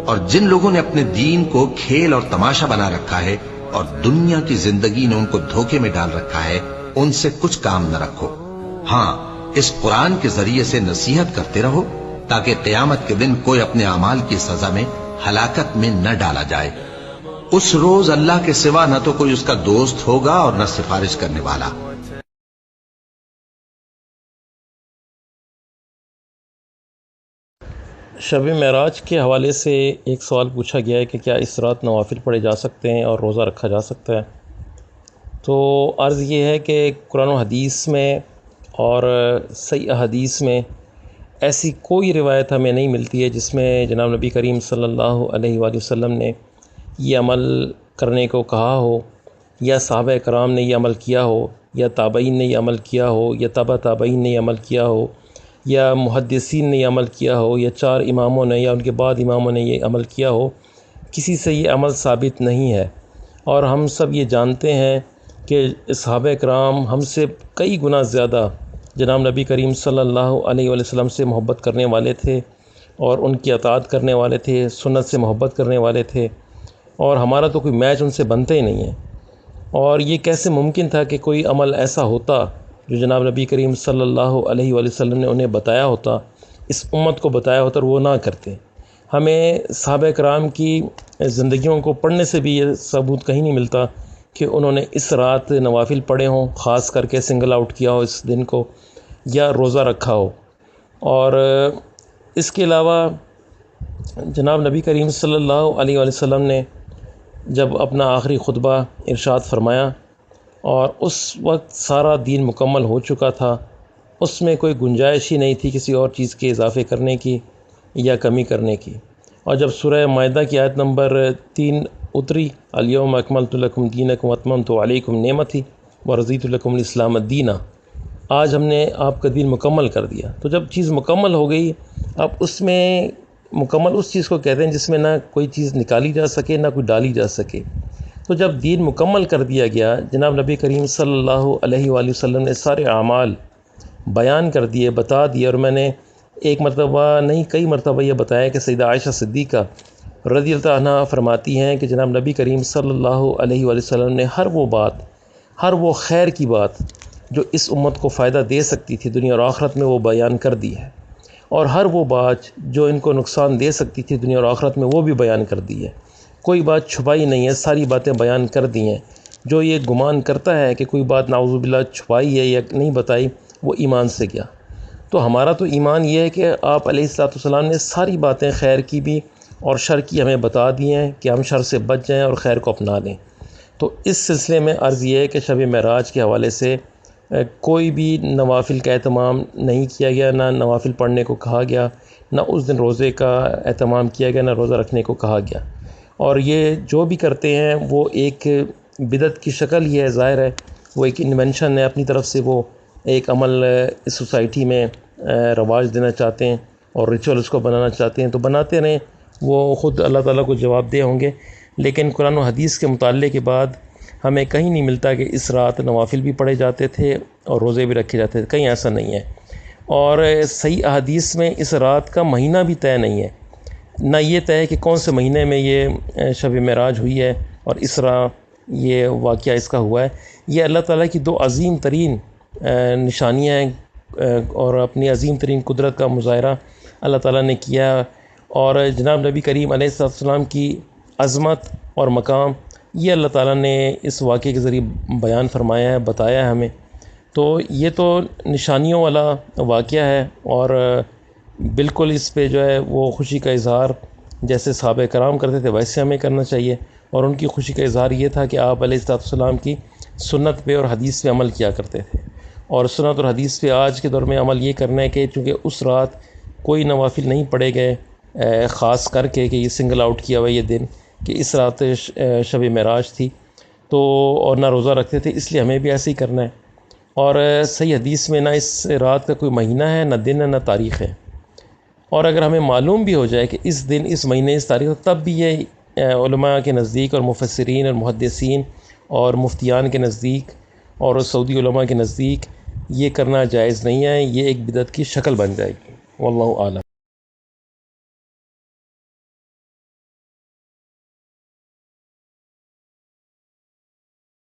اور جن لوگوں نے اپنے دین کو کھیل اور تماشا بنا رکھا ہے اور دنیا کی زندگی نے ان کو دھوکے میں ڈال رکھا ہے، ان سے کچھ کام نہ رکھو۔ ہاں، اس قرآن کے ذریعے سے نصیحت کرتے رہو تاکہ قیامت کے دن کوئی اپنے اعمال کی سزا میں ہلاکت میں نہ ڈالا جائے۔ اس روز اللہ کے سوا نہ تو کوئی اس کا دوست ہوگا اور نہ سفارش کرنے والا۔ شب معراج کے حوالے سے ایک سوال پوچھا گیا ہے کہ کیا اس رات نوافل پڑھے جا سکتے ہیں اور روزہ رکھا جا سکتا ہے؟ تو عرض یہ ہے کہ قرآن و حدیث میں اور صحیح احادیث میں ایسی کوئی روایت ہمیں نہیں ملتی ہے جس میں جناب نبی کریم صلی اللہ علیہ وآلہ وسلم نے یہ عمل کرنے کو کہا ہو، یا صحابہ کرام نے یہ عمل کیا ہو، یا تابعین نے یہ عمل کیا ہو، یا تبع تابعین نے یہ عمل کیا ہو، یا محدثین نے یہ عمل کیا ہو، یا 4 اماموں نے یا ان کے بعد اماموں نے یہ عمل کیا ہو۔ کسی سے یہ عمل ثابت نہیں ہے، اور ہم سب یہ جانتے ہیں کہ صحابہ کرام ہم سے کئی گنا زیادہ جناب نبی کریم صلی اللہ علیہ وآلہ وسلم سے محبت کرنے والے تھے اور ان کی اطاعت کرنے والے تھے، سنت سے محبت کرنے والے تھے، اور ہمارا تو کوئی میچ ان سے بنتا ہی نہیں ہے۔ اور یہ کیسے ممکن تھا کہ کوئی عمل ایسا ہوتا جو جناب نبی کریم صلی اللہ علیہ وآلہ وسلم نے انہیں بتایا ہوتا، اس امت کو بتایا ہوتا، اور وہ نہ کرتے۔ ہمیں صحابہ کرام کی زندگیوں کو پڑھنے سے بھی یہ ثبوت کہیں نہیں ملتا کہ انہوں نے اس رات نوافل پڑھے ہوں، خاص کر کے سنگل آؤٹ کیا ہو اس دن کو، یا روزہ رکھا ہو۔ اور اس کے علاوہ جناب نبی کریم صلی اللہ علیہ وآلہ وسلم نے جب اپنا آخری خطبہ ارشاد فرمایا اور اس وقت سارا دین مکمل ہو چکا تھا، اس میں کوئی گنجائش ہی نہیں تھی کسی اور چیز کے اضافے کرنے کی یا کمی کرنے کی۔ اور جب سورہ مائدہ کی آیت نمبر 3 اتری، الیوم اکملت لکم دینکم واتممت علیکم نعمتی ورضیت لکم الاسلام دینا، آج ہم نے آپ کا دین مکمل کر دیا۔ تو جب چیز مکمل ہو گئی، اب اس میں مکمل اس چیز کو کہتے ہیں جس میں نہ کوئی چیز نکالی جا سکے نہ کوئی ڈالی جا سکے۔ تو جب دین مکمل کر دیا گیا، جناب نبی کریم صلی اللہ علیہ وآلہ وسلم نے سارے اعمال بیان کر دیے، بتا دیے، اور میں نے ایک مرتبہ نہیں کئی مرتبہ یہ بتایا کہ سیدہ عائشہ صدیقہ رضی اللہ عنہا فرماتی ہیں کہ جناب نبی کریم صلی اللہ علیہ وآلہ وسلم نے ہر وہ بات، ہر وہ خیر کی بات جو اس امت کو فائدہ دے سکتی تھی دنیا اور آخرت میں، وہ بیان کر دی ہے، اور ہر وہ بات جو ان کو نقصان دے سکتی تھی دنیا اور آخرت میں، وہ بھی بیان کر دی ہے۔ کوئی بات چھپائی نہیں ہے، ساری باتیں بیان کر دی ہیں۔ جو یہ گمان کرتا ہے کہ کوئی بات نعوذ باللہ چھپائی ہے یا نہیں بتائی، وہ ایمان سے گیا۔ تو ہمارا تو ایمان یہ ہے کہ آپ علیہ الصلوۃ والسلام نے ساری باتیں خیر کی بھی اور شر کی ہمیں بتا دی ہیں کہ ہم شر سے بچ جائیں اور خیر کو اپنا لیں۔ تو اس سلسلے میں عرض یہ ہے کہ شب معراج کے حوالے سے کوئی بھی نوافل کا اہتمام نہیں کیا گیا، نہ نوافل پڑھنے کو کہا گیا، نہ اس دن روزے کا اہتمام کیا گیا، نہ روزہ رکھنے کو کہا گیا۔ اور یہ جو بھی کرتے ہیں وہ ایک بدعت کی شکل ہی ہے، ظاہر ہے وہ ایک انوینشن ہے، اپنی طرف سے وہ ایک عمل اس سوسائٹی میں رواج دینا چاہتے ہیں اور ریچول اس کو بنانا چاہتے ہیں، تو بناتے رہیں، وہ خود اللہ تعالیٰ کو جواب دہ ہوں گے۔ لیکن قرآن و حدیث کے مطالعے کے بعد ہمیں کہیں نہیں ملتا کہ اس رات نوافل بھی پڑھے جاتے تھے اور روزے بھی رکھے جاتے تھے، کہیں ایسا نہیں ہے۔ اور صحیح احادیث میں اس رات کا مہینہ بھی طے نہیں ہے، نہ یہ طے ہے کہ کون سے مہینے میں یہ شب معراج ہوئی ہے اور اس طرح یہ واقعہ اس کا ہوا ہے۔ یہ اللہ تعالیٰ کی 2 عظیم ترین نشانیاں ہیں، اور اپنی عظیم ترین قدرت کا مظاہرہ اللہ تعالیٰ نے کیا، اور جناب نبی کریم علیہ السلام کی عظمت اور مقام یہ اللہ تعالیٰ نے اس واقعے کے ذریعے بیان فرمایا ہے، بتایا ہے ہمیں۔ تو یہ تو نشانیوں والا واقعہ ہے، اور بالکل اس پہ جو ہے وہ خوشی کا اظہار جیسے صحابہ کرام کرتے تھے ویسے ہمیں کرنا چاہیے، اور ان کی خوشی کا اظہار یہ تھا کہ آپ علیہ السلام کی سنت پہ اور حدیث پہ عمل کیا کرتے تھے۔ اور سنت اور حدیث پہ آج کے دور میں عمل یہ کرنا ہے کہ چونکہ اس رات کوئی نوافل نہیں پڑھے گئے، خاص کر کے کہ یہ سنگل آؤٹ کیا ہوا یہ دن کہ اس رات شب معراج تھی، تو اور نہ روزہ رکھتے تھے، اس لیے ہمیں بھی ایسے ہی کرنا ہے۔ اور صحیح حدیث میں نہ اس رات کا کوئی مہینہ ہے، نہ دن ہے، نہ تاریخ ہے۔ اور اگر ہمیں معلوم بھی ہو جائے کہ اس دن اس مہینے اس تاریخ، تب بھی یہ علماء کے نزدیک اور مفسرین اور محدثین اور مفتیان کے نزدیک اور سعودی علماء کے نزدیک یہ کرنا جائز نہیں ہے، یہ ایک بدعت کی شکل بن جائے گی۔ واللہ اعلم۔